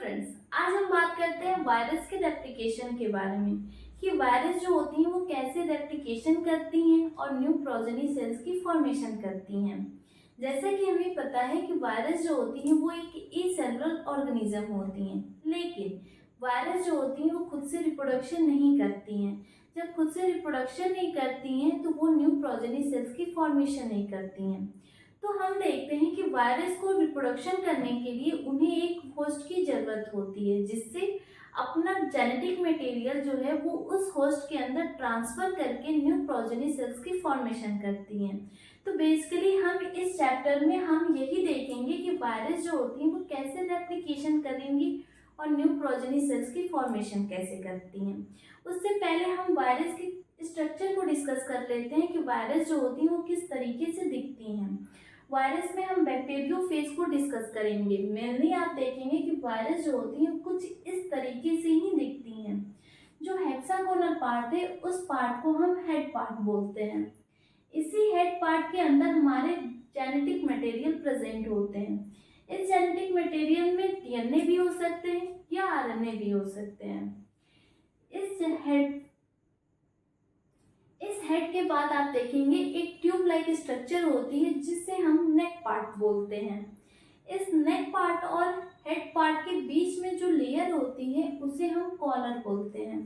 Friends, आज हम बात करते हैं वायरस के रेप्लिकेशन के बारे में कि वायरस जो होती हैं वो कैसे रेप्लिकेशन करती हैं और न्यू प्रोजेनी सेल्स की फॉर्मेशन करती हैं। जैसा कि हमें पता है कि वायरस जो होती हैं वो एक एसेलुलर ऑर्गेनिज्म होती हैं, लेकिन वायरस जो होती हैं वो खुद से रिप्रोडक्शन नहीं करती हैं। जब खुद से रिप्रोडक्शन नहीं करती हैं तो वो न्यू प्रोजेनी सेल्स की फॉर्मेशन नहीं करती हैं। तो हम देखते हैं कि वायरस को रिप्रोडक्शन करने के लिए उन्हें एक होस्ट की जरूरत होती है, जिससे अपना जेनेटिक मटेरियल जो है वो उस होस्ट के अंदर ट्रांसफर करके न्यू प्रोजेनी सेल्स की फॉर्मेशन करती हैं। तो बेसिकली हम इस चैप्टर में हम यही देखेंगे कि वायरस जो होती हैं वो कैसे रेप्लिकेशन करेंगी और न्यू प्रोजेनी सेल्स की फॉर्मेशन कैसे करती हैं। उससे पहले हम वायरस के स्ट्रक्चर को डिस्कस कर लेते हैं कि वायरस जो होती हैं वो किस तरीके से दिखती हैं। वायरस में हम बैक्टीरियोफेज को डिस्कस करेंगे। मेनली आप देखेंगे कि वायरस जो होती है कुछ इस तरीके से ही दिखती हैं। जो हेक्सागोनल पार्ट है उस पार्ट को हम हेड पार्ट बोलते हैं। इसी हेड पार्ट के अंदर हमारे जेनेटिक मटेरियल प्रेजेंट होते हैं। इस जेनेटिक मटेरियल में डीएनए भी हो सकते हैं या आरएनए भी हो सकते हैं। इस हेड के बाद आप देखेंगे एक ट्यूब लाइक स्ट्रक्चर होती है जिसे हम नेक पार्ट बोलते हैं। इस नेक पार्ट और हेड पार्ट के बीच में जो लेयर होती है उसे हम कॉलर बोलते हैं।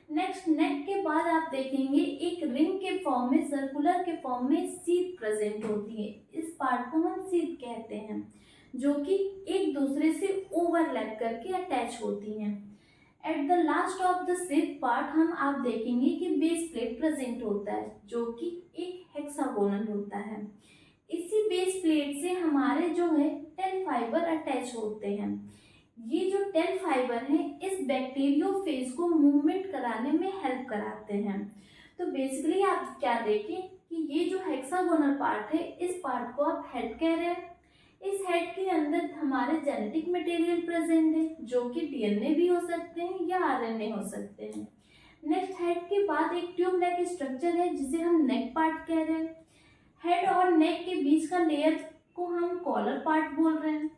नेक्स्ट नेक के बाद आप देखेंगे एक रिंग के फॉर्म में, सर्कुलर के फॉर्म में सीट प्रेजेंट होती है। इस पार्ट को हम सीट कहते हैं, जो कि एक दूसरे से ओवरलैप करके अटैच होती हैं। At the last of the sip part हम आप देखेंगे कि बेस प्लेट प्रेजेंट होता है, जो कि एक हेक्सागोनल होता है। इसी बेस प्लेट से हमारे जो है टेल फाइबर अटैच होते हैं। ये जो टेल फाइबर है इस बैक्टीरियोफेज को मूवमेंट कराने में हेल्प कराते हैं। तो बेसिकली आप क्या देखें कि ये जो हेक्सागोनल पार्ट है इस पार्ट को आप हेड कह रहे हैं। इस हेड के अंदर हमारे जेनेटिक मटेरियल प्रेजेंट है, जो कि डीएनए भी हो सकते हैं या आरएनए हो सकते हैं। नेक्स्ट हेड के बाद एक ट्यूब लाइक स्ट्रक्चर है जिसे हम नेक पार्ट कह रहे हैं। हेड और नेक के बीच का लेयर को हम कॉलर पार्ट बोल रहे हैं।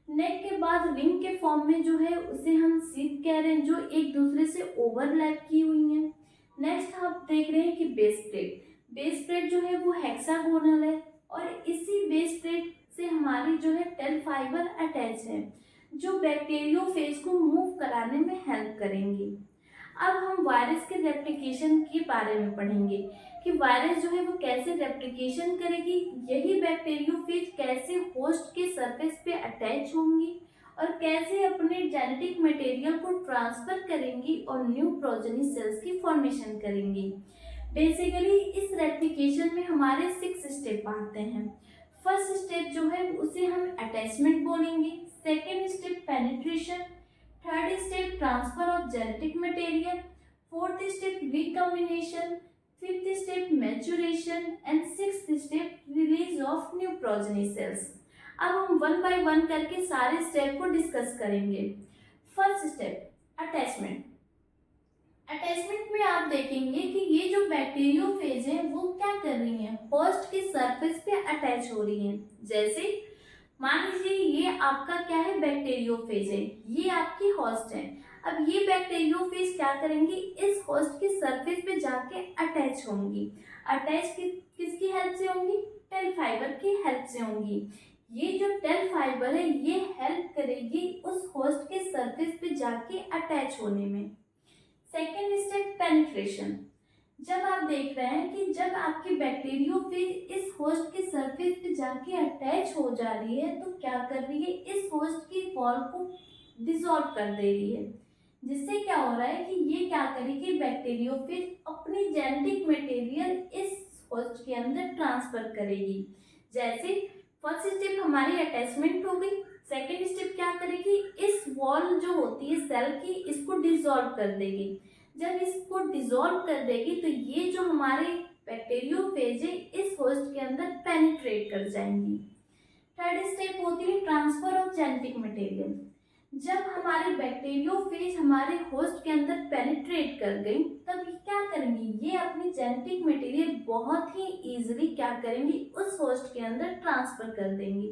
नेक के बाद रिंग के फॉर्म में जो है उसे हम सीट कह रहे हैं, जो एक दूसरे से ओवरलैप की हुई है। नेक्स्ट आप देख रहे हैं कि बेस प्लेट जो है वो हेक्सागोनल है और इसी बेस प्लेट से हमारी जो है टेल फाइबर अटैच है, जो बैक्टीरियोफेज को मूव कराने में हेल्प करेंगी। अब हम वायरस के रेप्लिकेशन के बारे में पढ़ेंगे कि वायरस जो है वो कैसे रेप्लिकेशन करेगी, यही बैक्टीरियोफेज कैसे होस्ट के सरफेस पे अटैच होंगी और कैसे अपने जेनेटिक मटेरियल को ट्रांसफर करेंगी और न्यू प्रोजेनी सेल्स की फॉर्मेशन करेंगी। बेसिकली इस रेप्लिकेशन में हमारे 6 स्टेप आते हैं। फर्स्ट स्टेप जो है उसे हम अटैचमेंट बोलेंगे। Second step penetration, third step transfer of genetic material, fourth step recombination, fifth step maturation and sixth step release of new progeny cells. अब हम वन बाय वन करके सारे स्टेप को डिस्कस करेंगे। First step attachment. अटैचमेंट में आप देखेंगे कि ये जो बैक्टीरियोफेज है वो क्या कर रही है, होस्ट के सरफेस पे अटैच हो रही है। जैसे मान लीजिए ये आपका क्या है, बैक्टीरियोफेज है, ये आपकी होस्ट है। अब ये बैक्टीरियोफेज क्या करेंगी, इस होस्ट के सरफेस पे जाके अटैच होंगी। अटैच किसकी हेल्प से होंगी, टेल फाइबर की हेल्प से होंगी। ये जो टेल फाइबर है ये हेल्प करेगी उस होस्ट के सरफेस पे जाके अटैच होने में। Second step penetration. जब आप देख रहे हैं कि जब आपकी बैक्टीरियोफेज इस होस्ट के सरफेस पे जाके अटैच हो जा रही है तो क्या कर रही है, इस होस्ट की वॉल को डिसॉल्व कर दे रही है। जिससे क्या हो रहा है कि ये क्या करेगी, बैक्टीरियोफेज अपनी जेनेटिक मटेरियल इस होस्ट के अंदर ट्रांसफर करेगी। जैसे फर्स्ट स्टेप हमारी अटैचमेंट हो गई। सेकेंड स्टेप क्या करेगी, इस वॉल जो होती है सेल की इसको डिसॉल्व कर देगी। जब इसको डिसॉल्व कर देगी तो ये जो हमारे बैक्टीरियोफेज है इस होस्ट के अंदर पेनिट्रेट कर जाएंगी। थर्ड स्टेप होती है ट्रांसफर ऑफ जेनेटिक मटेरियल। जब हमारे बैक्टीरियोफेज हमारे होस्ट के अंदर पेनिट्रेट कर गई तब ये क्या करेंगी, ये अपनी जेनेटिक मटेरियल बहुत ही इजीली क्या करेंगी, उस होस्ट के अंदर ट्रांसफर कर देंगी।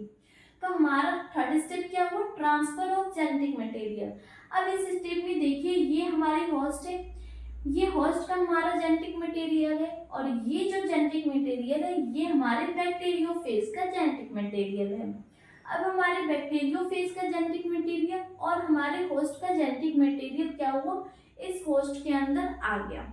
तो हमारा थर्ड स्टेप क्या हुआ, ट्रांसफर ऑफ जेनेटिक मटेरियल। अब इस स्टेप में देखिए ये हमारी होस्ट है, ये होस्ट का हमारा जेनेटिक मटेरियल है और ये जो जेनेटिक मटेरियल है ये हमारे बैक्टीरियोफेज का जेनेटिक मटेरियल है। अब हमारे बैक्टीरियोफेज का जेनेटिक मटेरियल और हमारे होस्ट का जेनेटिक मटेरियल क्या हुआ, इस होस्ट के अंदर आ गया।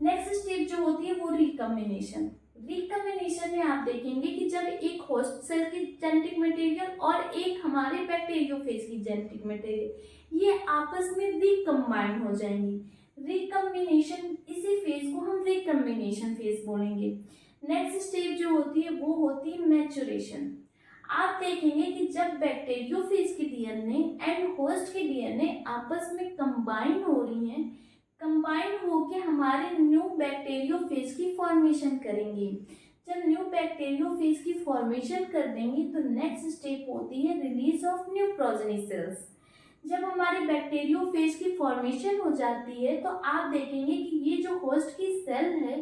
नेक्स्ट स्टेप जो होती है वो रिकम्बिनेशन। रिकम्बिनेशन में आप देखेंगे कि जब एक होस्ट सेल की जेनेटिक मटेरियल और एक हमारे बैक्टीरियोफेज की जेनेटिक मटेरियल ये आपस में रिकम्बाइन हो जाएंगी। रिकम्बिनेशन, इसी फेज को हम रिकम्बिनेशन फेज बोलेंगे। नेक्स्ट स्टेप जो होती है वो होती है मैच्योरेशन। आप देखेंगे कि जब बैक्टीरियोफेज की डीएनए एंड होस्ट की डीएनए आपस में कंबाइन हो रही हैं, कंबाइन होके हमारे न्यू बैक्टीरियोफेज की फॉर्मेशन करेंगी। जब न्यू बैक्टीरियोफेज की फॉर्मेशन कर देंगी तो नेक्स्ट स्टेप होती है release of new progeny cells. जब हमारे बैक्टीरियोफेज की फॉर्मेशन हो जाती है तो आप देखेंगे कि ये जो होस्ट की सेल है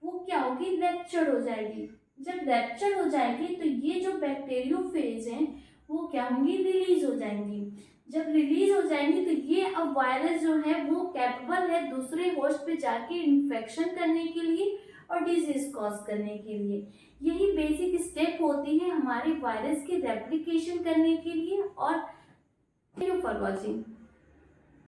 वो क्या होगी, रैप्चर हो जाएगी। जब रैप्चर हो जाएगी तो ये जो बैक्टीरियोफेज हैं वो क्या होंगी, रिलीज हो जाएंगी। जब रिलीज हो जाएंगी तो ये अब वायरस जो है वो कैपेबल है दूसरे होस्ट पे जाके इन्फेक्शन करने के लिए और डिजीज कॉज करने के लिए। यही बेसिक स्टेप होती है हमारे वायरस की रेप्लिकेशन करने के लिए। और थैंक यू फॉर वॉचिंग।